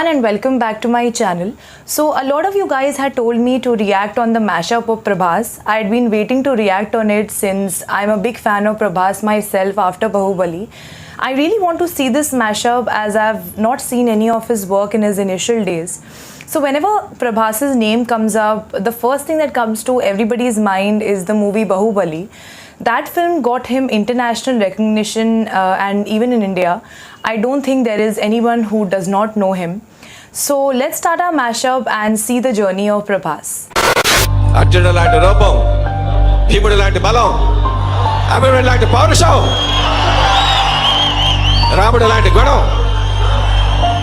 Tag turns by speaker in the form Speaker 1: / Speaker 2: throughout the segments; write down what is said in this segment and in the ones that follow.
Speaker 1: everyone and welcome back to my channel. So a lot of you guys had told me to react on the mashup of Prabhas. I had been waiting to react on it since I'm a big fan of Prabhas myself after Bahubali. I really want to see this mashup as I've not seen any of his work in his initial days. So whenever Prabhas's name comes up, the first thing that comes to everybody's mind is the movie Bahubali. That film got him international recognition and even in India, I don't think there is anyone who does not know him. So let's start our mashup and see the journey of Prabhas.
Speaker 2: అర్జునుడు లాంటి రూపం, భీముడు లాంటి బలం, అభిమన్యుడు లాంటి పౌరుషం, రాముడు లాంటి గుణం,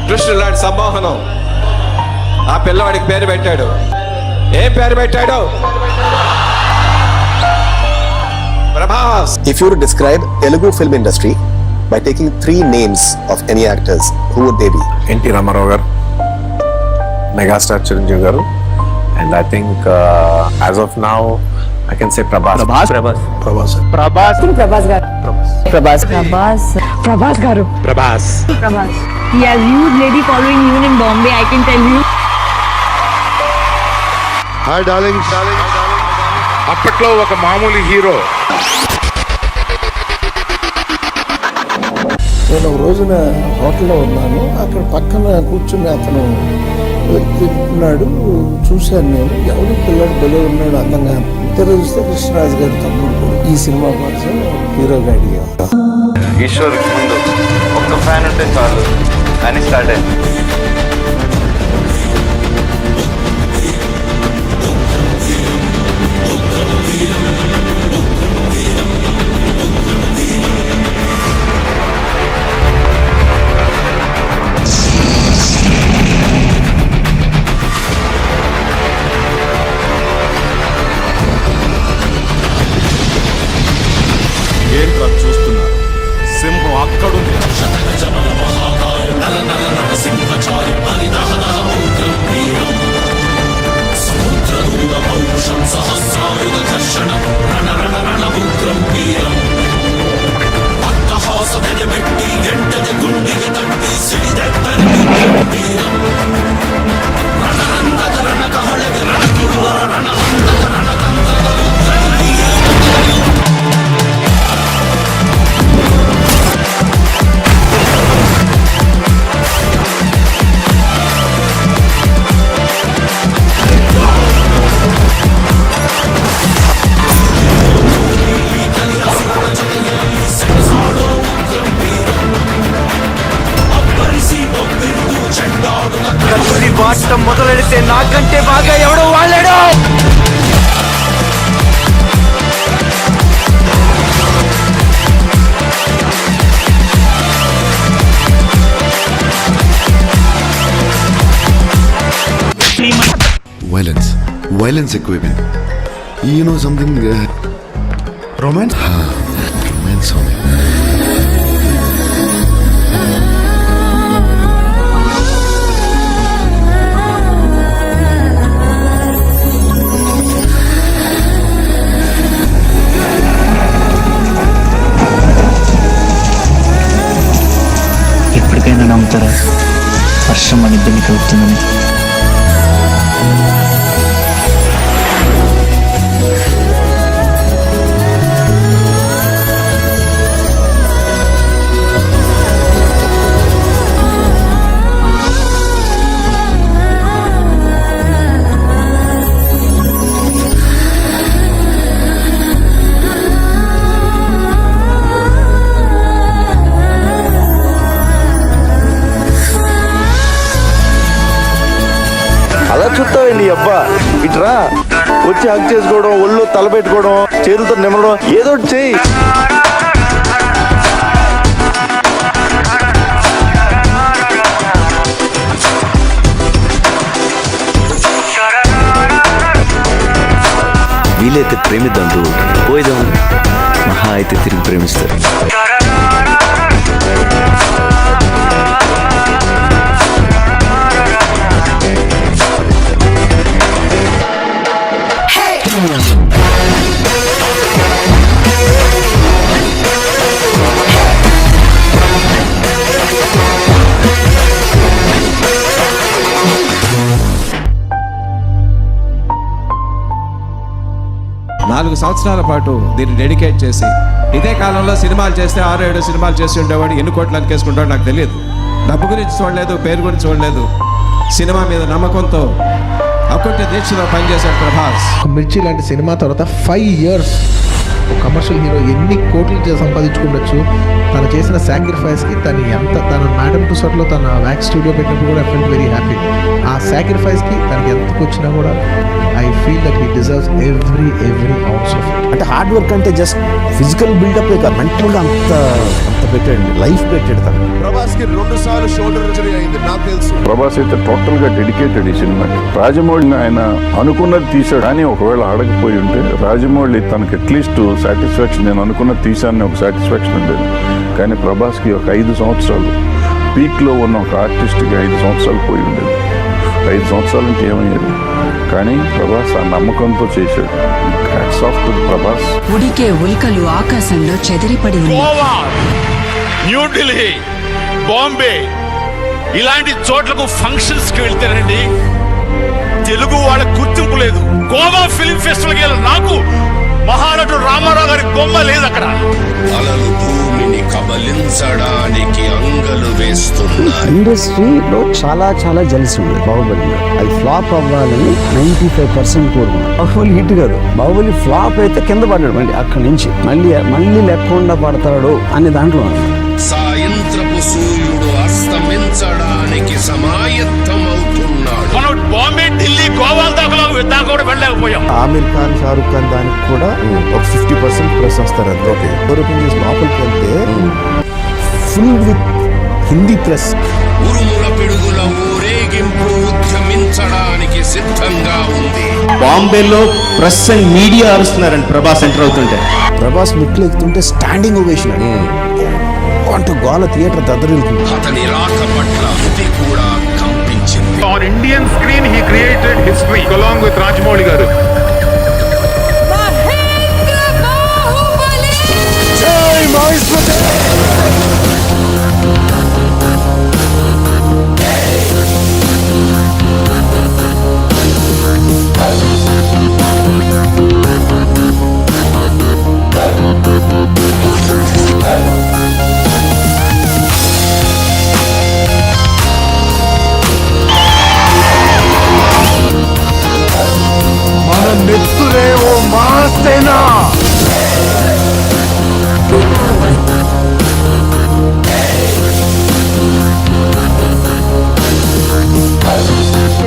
Speaker 2: కృష్ణుడు లాంటి సంమోహనం. ఆ పిల్లవాడికి పేరు పెట్టాడు. ఏం పేరు పెట్టాడు? Prabhas.
Speaker 3: If you were to describe Telugu film industry by taking three names of any actors, who would they be?
Speaker 4: N.T. Ramarao garu, Megastar Chiranjeevi garu, and I think as of now I can say Prabhas.
Speaker 5: Prabhas garu.
Speaker 6: He has huge lady following even in Bombay, I can tell you.
Speaker 7: Hi darlings.
Speaker 5: అప్పట్లో ఒక మామూలు hero.
Speaker 8: నేను ఒక రోజున హోటల్లో ఉన్నాను. అక్కడ పక్కన కూర్చుని అతను తింటున్నాడు. చూశాను నేను, ఎవరు పిల్లడు బలి ఉన్నాడు అందంగా. చూస్తే కృష్ణరాజు గారి తమ్ముడు ఈ సినిమా కోసం హీరోగా అడిగా.
Speaker 9: ఈశ్వర్కి ముందు ఒక్క ఫ్యాన్ ఉంటే చాలు అని స్టార్ట్ అయింది.
Speaker 7: ఏంట్రా చూస్తున్నారు? సింహం అక్కడుంది.
Speaker 9: వాడటం మొదలెడితే నాకంటే బాగా ఎవడో వాడాడు.
Speaker 7: Violence equipment. You know something? Romance? Romance only.
Speaker 10: ఎప్పటికైనా నమ్ముతారా వర్షం మన ఇద్దరిని కలుపుతుందని?
Speaker 9: అలా చూస్తావేంటి అబ్బా? ఇట్రా వచ్చి హక్ చేసుకోవడం, ఒళ్ళు తలపెట్టుకోవడం, చేతులతో నిమ్మడం, ఏదో ఒకటి చెయ్యి.
Speaker 10: వీలైతే ప్రేమిద్దాం, పోయిదాం. మహా అయితే తిరిగి ప్రేమిస్తారు.
Speaker 2: 4 సంవత్సరాల పాటు దీన్ని డెడికేట్ చేసి ఇదే కాలంలో సినిమాలు చేస్తే 6-7 సినిమాలు చేసి ఉండేవాడు ఎన్ని కోట్లు అనుకేసుకుంటాడో నాకు తెలియదు. డబ్బు గురించి చూడలేదు, పేరు గురించి చూడలేదు, సినిమా మీద నమ్మకంతో అకుంఠ దీక్షలో పనిచేశాడు ప్రభాస్.
Speaker 8: మిర్చి లాంటి సినిమా తర్వాత 5 years కమర్షియల్ హీరో ఎన్ని కోట్లు సంపాదించుకుండొచ్చు. తను చేసిన సాక్రిఫైస్కి తన మేడమ్ టుసర్లో తన వ్యాక్స్ స్టూడియో పెట్టినప్పుడు కూడా ఐ ఫీల్ వెరీ హ్యాపీ. ఆ సాక్రిఫైస్కి తనకి ఎంతకు వచ్చినా కూడా I feel that he deserves every అవున్స్ of it.
Speaker 9: అంటే హార్డ్ వర్క్ అంటే జస్ట్ ఫిజికల్ బిల్డప్ కాదు, మెంటల్గా అంత పెట్టాడు, లైఫ్ పెట్టాడు తను.
Speaker 7: ప్రభాస్ కి 2 సార్లు షోల్డర్ ఇంజరీ అయింది నాకు తెలుసు.
Speaker 5: ప్రభాస్ అయితే టోటల్ గా డెడికేటెడ్ ఈ సినిమాకి. రాజమౌళిని ఆయన అనుకున్నది తీశాడు, కానీ ఒకవేళ ఆడకపోయి ఉంటే రాజమౌళి తనకి అట్లీస్ట్ సాటిస్ఫాక్షన్, నేను అనుకున్నది తీశానని ఒక సాటిస్ఫాక్షన్ ఉండేది. కానీ ప్రభాస్కి ఒక 5 సంవత్సరాలు పీక్లో ఉన్న ఒక ఆర్టిస్ట్కి 5 సంవత్సరాలు పోయి ఉండేది. 5 సంవత్సరాల నుంచి ఏమయ్యేది, కానీ ప్రభాస్ ఆ నమ్మకంతో చేశాడు. Hats off to Prabhas.
Speaker 6: ఉడికే ఉల్కలు ఆకాశంలో చెదిరిపడి
Speaker 5: న్యూఢిల్లీ, బాంబే ఇలాంటి చోట్లకు ఫంక్షన్స్ కి వెళ్తారండి, తెలుగు వాళ్ళ గుర్తింపు లేదు. గోవా ఫిల్మ్ ఫెస్టివల్కి వెళ్ళి నాకు మహానటుడు రామారావు గారి బొమ్మ లేదు అక్కడ.
Speaker 7: అలలు భూమిని కబలించడానికి అంగలు వేస్తున్నాయి.
Speaker 9: ఇండస్ట్రీలో చాలా జలిసి ఉంది బాహుబలి. అది ఫ్లాప్ అవ్వాలని 95% కోరుకున్నాను. బాహుబలి హిట్ కాదు, బాహుబలి ఫ్లాప్ అయితే కింద పడ్డాడు, మళ్ళీ అక్కడి నుంచి మళ్ళీ లేకుండా పడతాడు అనే దాంట్లో.
Speaker 7: సాయంత్రపు సూర్యుడు అస్తమించడానికి సమాయత్తమవుతున్నాడు.
Speaker 5: మనం బాంబే, ఢిల్లీ, గోవా దాకా కూడా వెళ్ళలేకపోయాం.
Speaker 9: ఆమిర్ ఖాన్, షారుఖ్ ఖాన్ దానికి కూడా ఒక 50% ప్లస్ వస్తారు. అందులోకి యూరోపియన్ చేసి లోపలికి వెళ్తే ఫుల్ విత్ హిందీ ప్లస్.
Speaker 7: ఉరుముల పిడుగుల ఊరేగింపు ఉద్యమించడానికి సిద్ధంగా ఉంది.
Speaker 9: బాంబేలో ప్రెస్ అండ్ మీడియా అరుస్తున్నారండి ప్రభాస్ ఎంటర్ అవుతుంటే. ప్రభాస్ మెట్లు ఎక్కుతుంటే స్టాండింగ్ ఓవేషన్ అంటూ గోల థియేటర్ దద్దరిల్లుతుంది.
Speaker 7: అతని రాక పట్ల ఇది కూడా కంపించింది.
Speaker 5: On Indian screen he created history along with Rajamouli garu.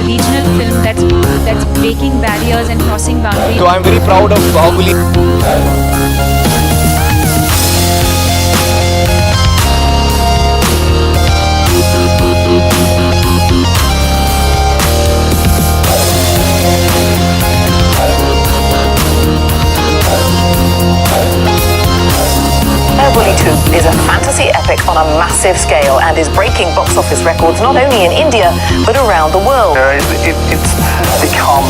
Speaker 6: regional film that's breaking barriers and crossing boundaries.
Speaker 2: So I'm very proud of Bahubali.
Speaker 6: Bahubali 2 is a fantasy epic on a massive scale and is breaking box office records not only in India but around the world.
Speaker 9: It's become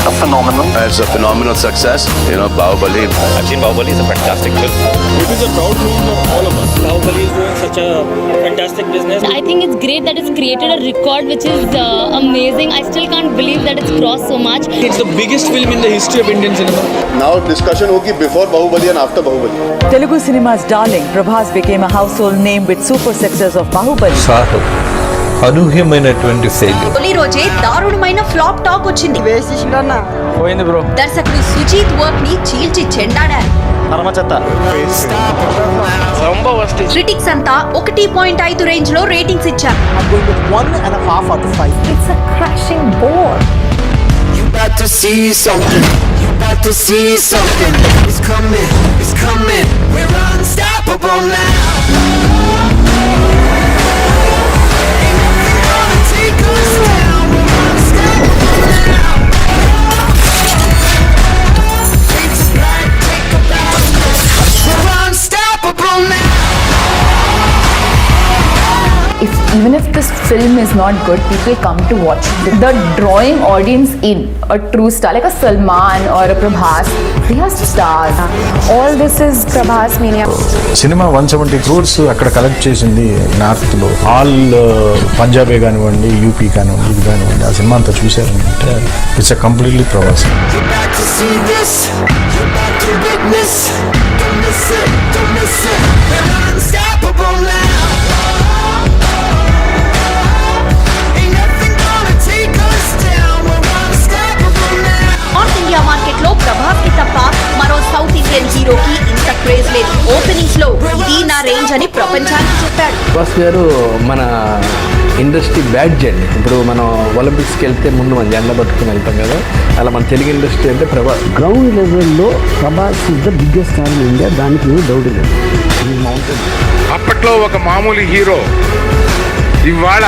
Speaker 9: a phenomenon.
Speaker 10: It's a phenomenal success. You know, Bahubali. I've seen Bahubali. It's a fantastic film.
Speaker 11: It is a proud moment for all of us. Bahubali is doing such a fantastic business.
Speaker 6: I think it's great that it's created a record which is amazing. I still can't believe that it's crossed so much.
Speaker 11: It's the biggest film in the history of Indian cinema.
Speaker 7: Now discussion hogi before Bahubali and after Bahubali.
Speaker 1: Telugu cinema's darling Prabhas became a household name with super success of Bahubali.
Speaker 11: అనూహ్యమైనటువంటి శైలి.
Speaker 6: తొలి రోజే దారుణమైన flop talk వచ్చింది.
Speaker 11: పోయింది bro.
Speaker 6: దర్శకుడు Sujeeth work ని చీల్చి చెండాడారు. Critics అంతా 1.5 రేంజ్ లో రేటింగ్స్ ఇచ్చారు.
Speaker 9: 1.5 out of 5.
Speaker 6: It's a crashing bore.
Speaker 7: You got to see something. You got to see something. It's coming. It's coming. We're unstoppable now.
Speaker 1: Even if this
Speaker 12: film is not good, people come to watch it. The drawing audience in a true star, like a Salman or a Prabhas, they are stars.
Speaker 1: All this is Prabhas Mania.
Speaker 13: Cinema 170 crores అక్కడ collect చేసింది నార్త్లో. All పంజాబే కానివ్వండి, UP కానివ్వండి, ఇది కానివ్వండి, ఆ సినిమా అంతా చూశారంటే it's completely Prabhas.
Speaker 12: North India market లో ప్రభాస్ కి తప్ప మరో సౌత్ ఇండియన్ హీరోకి ఇంత క్రేజ్ లేదు. ఓపెనింగ్స్ లో ఇది నా రేంజ్ అని ప్రపంచానికి చెప్పాడు.
Speaker 9: ప్రభాస్ గారు మన ఇండస్ట్రీ బ్యాడ్జ్ అండి. ఇప్పుడు మనం ఒలింపిక్స్కి వెళ్తే ముందు మన జెండా పట్టుకుని వెళ్తాం కదా, అలా మన తెలుగు ఇండస్ట్రీ అంటే ప్రభాస్. గ్రౌండ్ లెవెల్లో Prabhas is the biggest star in India, దానికి ఏమి డౌట్ లేదు.
Speaker 5: అప్పట్లో ఒక మామూలు హీరో, ఇవాళ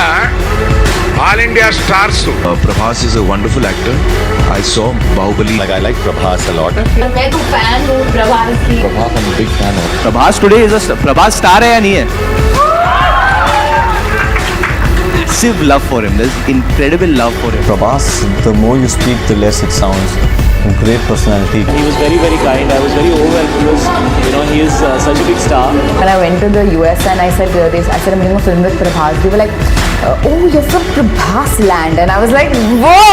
Speaker 5: all India stars.
Speaker 10: Prabhas is a wonderful actor. I saw Bahubali.
Speaker 3: I like Prabhas a lot.
Speaker 12: मैं तो फैन हूँ प्रभास की.
Speaker 10: Prabhas, I'm a big fan of.
Speaker 9: Prabhas today is Prabhas star है या नहीं है? Massive love for him. There's incredible love for him.
Speaker 10: Prabhas, the more you speak, the less it sounds. Great personality.
Speaker 11: He was very, very kind. I was very overwhelmed because, he is such a big star.
Speaker 12: When I went to the US and I said I'm making a film with Prabhas, they were like, oh, you're from Prabhas land. And I was like, whoa!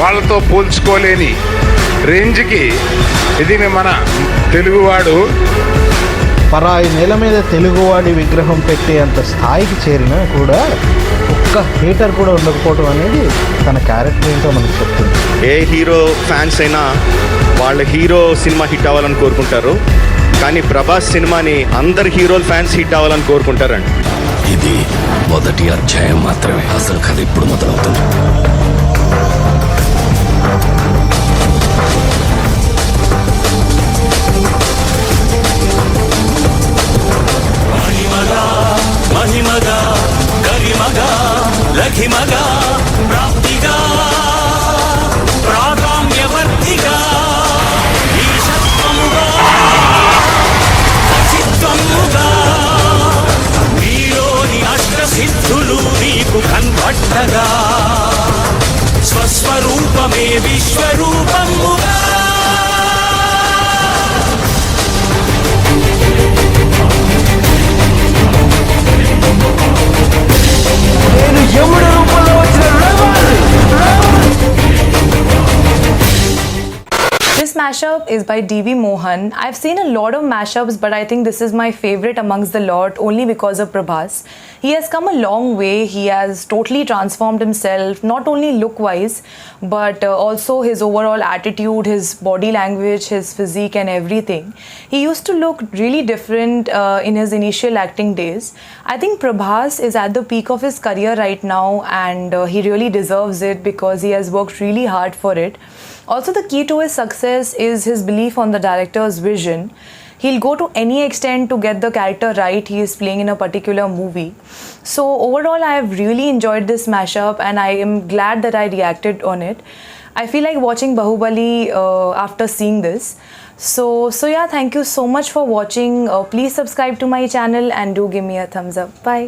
Speaker 5: వాళ్ళతో పోల్చుకోలేని రేంజ్కి ఇది మన తెలుగువాడు.
Speaker 13: పరాయి నేల మీద తెలుగువాడి విగ్రహం పెట్టేంత స్థాయికి చేరినా కూడా ఒక్క హేటర్ కూడా ఉండకపోవడం అనేది తన క్యారెక్టర్ ఏంటో మనకు చెప్తుంది.
Speaker 3: ఏ హీరో ఫ్యాన్స్ అయినా వాళ్ళ హీరో సినిమా హిట్ అవ్వాలని కోరుకుంటారు, కానీ ప్రభాస్ సినిమాని అందరు హీరోల ఫ్యాన్స్ హిట్ అవ్వాలని కోరుకుంటారండి.
Speaker 7: ఇది మొదటి అధ్యాయం మాత్రమే, అసలు కథ ఇప్పుడు మొదలవుతుంది. మహిమగా గరిమగా లఘిమగా ప్రాప్తిగా ప్రాగామ్యవర్తిగా ఈశత్వముగా అచిత్వముగా నీలోని అష్టసిద్ధులు నీకు కన్పట్టగా స్వస్వరూపమే విశ్వరూపముగా.
Speaker 1: This mashup is by D.V. Mohan. I've seen a lot of mashups, but I think this is my favorite amongst the lot only because of Prabhas. He has come a long way. He has totally transformed himself, not only look-wise, but also his overall attitude, his body language, his physique and everything. He used to look really different in his initial acting days. I think Prabhas is at the peak of his career right now, and he really deserves it because he has worked really hard for it. Also, the key to his success is his belief on the director's vision. He'll go to any extent to get the character right he is playing in a particular movie. So overall, I have really enjoyed this mashup and I am glad that I reacted on it. I feel like watching Bahubali after seeing this. So yeah, thank you so much for watching. Please subscribe to my channel and do give me a thumbs up. Bye.